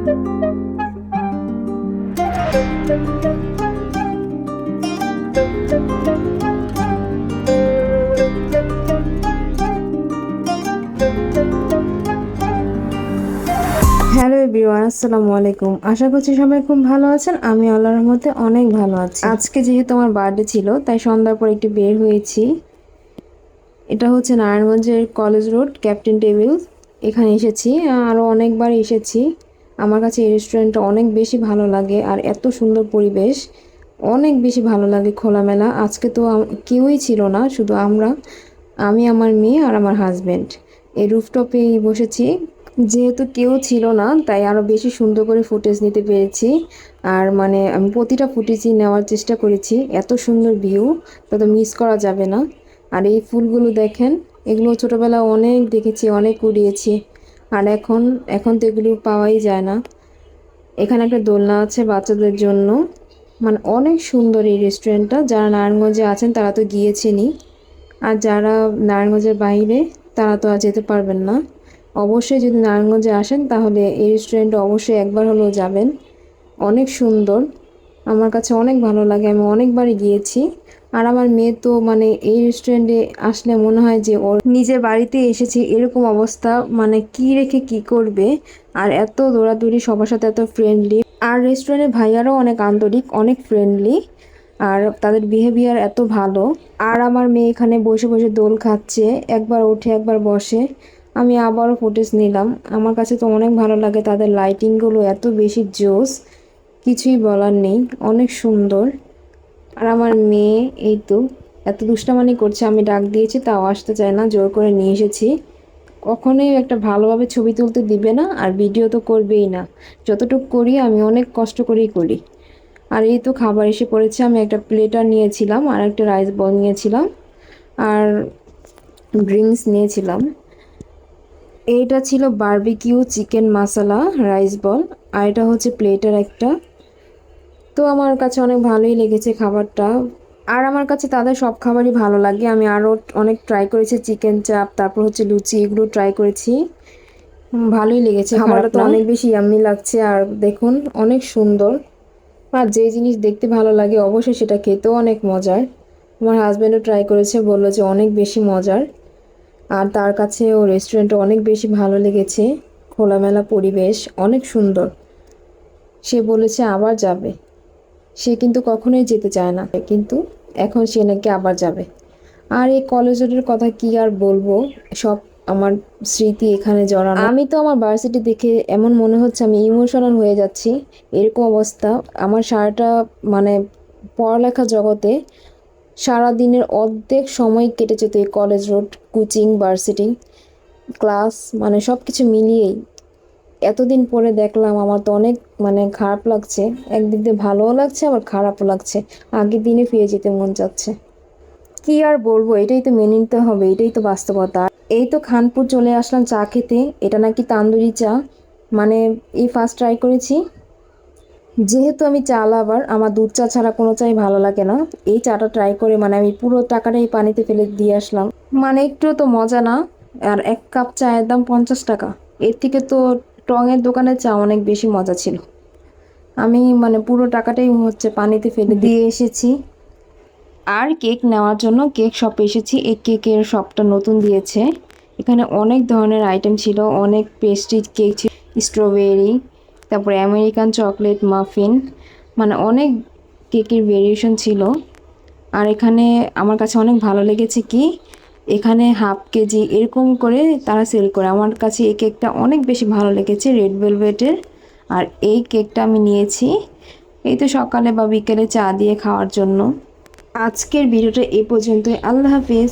Hello everyone, আসসালামু আলাইকুম। আশা করছি সবাই খুব ভালো আছেন। আমি আল্লাহর রহমতে অনেক ভালো আছি। আজকে যেহেতু আমার বার্থডে ছিল, তাই সন্ধ্যার পর একটু বের হয়েছি। এটা হচ্ছে নারায়ণগঞ্জের কলেজ রোড, ক্যাপ্টেন টেবিল। এখানে এসেছি, আরও অনেকবার এসেছি। আমার কাছে এই রেস্টুরেন্টটা অনেক বেশি ভালো লাগে, আর এত সুন্দর পরিবেশ, অনেক বেশি ভালো লাগে, খোলামেলা। আজকে তো কেউই ছিল না, শুধু আমি, আমার মেয়ে আর আমার হাজব্যান্ড এই রুফটপেই বসেছি। যেহেতু কেউ ছিল না, তাই আরও বেশি সুন্দর করে ফুটেজ নিতে পেরেছি। আর মানে আমি প্রতিটা ফুটেজই নেওয়ার চেষ্টা করেছি। এত সুন্দর ভিউ, তা তো মিস করা যাবে না। আর এই ফুলগুলো দেখেন, এগুলো ছোটোবেলা অনেক দেখেছি, অনেক উড়িয়েছি। আর এখন এখন তো এগুলো পাওয়াই যায় না। এখানে একটা দোলনা আছে বাচ্চাদের জন্য। মানে অনেক সুন্দর এই রেস্টুরেন্টটা। যারা নারায়ণগঞ্জে আছেন তারা তো গিয়েছেনই, আর যারা নারায়ণগঞ্জের বাইরে তারা তো আর যেতে পারবেন না। অবশ্যই যদি নারায়ণগঞ্জে আসেন তাহলে এই রেস্টুরেন্টে অবশ্যই একবার হলেও যাবেন। অনেক সুন্দর, আমার কাছে অনেক ভালো লাগে, আমি অনেকবারই গিয়েছি। আর আমার মেয়ে তো মানে এই রেস্টুরেন্টে আসলে মনে হয় যে ওর নিজের বাড়িতে এসেছি এরকম অবস্থা। মানে কি রেখে কি করবে, আর এত দৌড়াদৌড়ি, সবার সাথে এত ফ্রেন্ডলি। আর রেস্টুরেন্টের ভাইয়ারাও অনেক আন্তরিক, অনেক ফ্রেন্ডলি, আর তাদের বিহেভিয়ার এত ভালো। আর আমার মেয়ে এখানে বসে বসে দোল খাচ্ছে, একবার ওঠে একবার বসে। আমি আবারও ফুটেজ নিলাম। আমার কাছে তো অনেক ভালো লাগে, তাদের লাইটিংগুলো এত বেশি জোস, কিছুই বলার নেই, অনেক সুন্দর। আর আমার মেয়ে এই তো এত দুষ্টামানি করছে, আমি ডাক দিয়েছি তাও আসতে চায় না, জোর করে নিয়ে এসেছি। কখনোই একটা ভালোভাবে ছবি তুলতে দিবে না, আর ভিডিও তো করবেই না। যতটুকু করি আমি অনেক কষ্ট করেই করি। আর এই তো খাবার এসে পড়েছে। আমি একটা প্লেটার নিয়েছিলাম, আর একটা রাইস বল নিয়েছিলাম, আর ড্রিঙ্কস নিয়েছিলাম। এইটা ছিল বারবিকিউ চিকেন মশলা রাইস বল, আর এটা হচ্ছে প্লেটার একটা। তো আমার কাছে অনেক ভালোই লেগেছে খাবারটা। আর আমার কাছে তাদের সব খাবারই ভালো লাগে। আমি আরও অনেক ট্রাই করেছি, চিকেন চাপ, তারপর হচ্ছে লুচি, এগুলো ট্রাই করেছি। ভালোই লেগেছে, খাবারটা তো অনেক বেশি ইয়াম্মি লাগছে। আর দেখুন, অনেক সুন্দর। আর যে জিনিস দেখতে ভালো লাগে অবশ্যই সেটা খেতেও অনেক মজার। আমার হাজব্যান্ডও ট্রাই করেছে, বললো যে অনেক বেশি মজার। আর তার কাছে ও রেস্টুরেন্টটা অনেক বেশি ভালো লেগেছে, খোলামেলা পরিবেশ, অনেক সুন্দর। সে বলেছে আবার যাবে। সে কিন্তু কখনোই যেতে চায় না, কিন্তু এখন সে নাকি আবার যাবে। আর এই কলেজের কথা কি আর বলবো, সব আমার স্মৃতি এখানে জড়ানো। আমি তো আমার ভার্সিটি দেখে এমন মনে হচ্ছে আমি ইমোশনাল হয়ে যাচ্ছি, এরকম অবস্থা। আমার সারাটা মানে পড়ালেখা জগতে সারা দিনের অর্ধেক সময় কেটে যেত এই college road, coaching, varsity, class, মানে সব কিছু মিলিয়েই। এতদিন পরে দেখলাম, আমার তো অনেক মানে খারাপ লাগছে। একদিক দিয়ে ভালোও লাগছে, আবার খারাপও লাগছে। আগের দিনে ফিরে যেতে মন চাচ্ছে। কি আর বলবো, এটাই তো মেনে নিতে হবে, এটাই তো বাস্তবতা। এই তো খানপুর চলে আসলাম চা খেতে। এটা নাকি তান্দুরি চা, মানে এই ফার্স্ট ট্রাই করেছি। যেহেতু আমি চা লাভার, আমার দুধ চা ছাড়া কোনো চাই ভালো লাগে না। এই চাটা ট্রাই করে মানে আমি পুরো টাকাটাই পানিতে ফেলে দিয়ে আসলাম। মানে একটু তো মজা না। আর এক কাপ চায়ের দাম 50 টাকা। এর থেকে তো টঙের দোকানের চা অনেক বেশি মজা ছিল। আমি মানে পুরো টাকাটাই হচ্ছে পানিতে ফেলে দিয়ে এসেছি। আর কেক নেওয়ার জন্য কেক শপে এসেছি। এই কেকের শপটা নতুন দিয়েছে। এখানে অনেক ধরনের আইটেম ছিল, অনেক পেস্ট্রি কেক ছিল, স্ট্রবেরি, তারপরে আমেরিকান চকলেট মাফিন, মানে অনেক কেকের ভেরিয়েশন ছিল। আর এখানে আমার কাছে অনেক ভালো লেগেছে কি, এখানে হাফ কেজি এরকম করে তারা সেল করে। আমার কাছে এই কেকটা অনেক বেশি ভালো লেগেছে, রেড ভেলভেটের। আর এই কেকটা আমি নিয়েছি এই তো সকালে বা বিকেলে চা দিয়ে খাওয়ার জন্য। আজকের ভিডিওটা এই পর্যন্তই। আল্লাহ হাফিজ।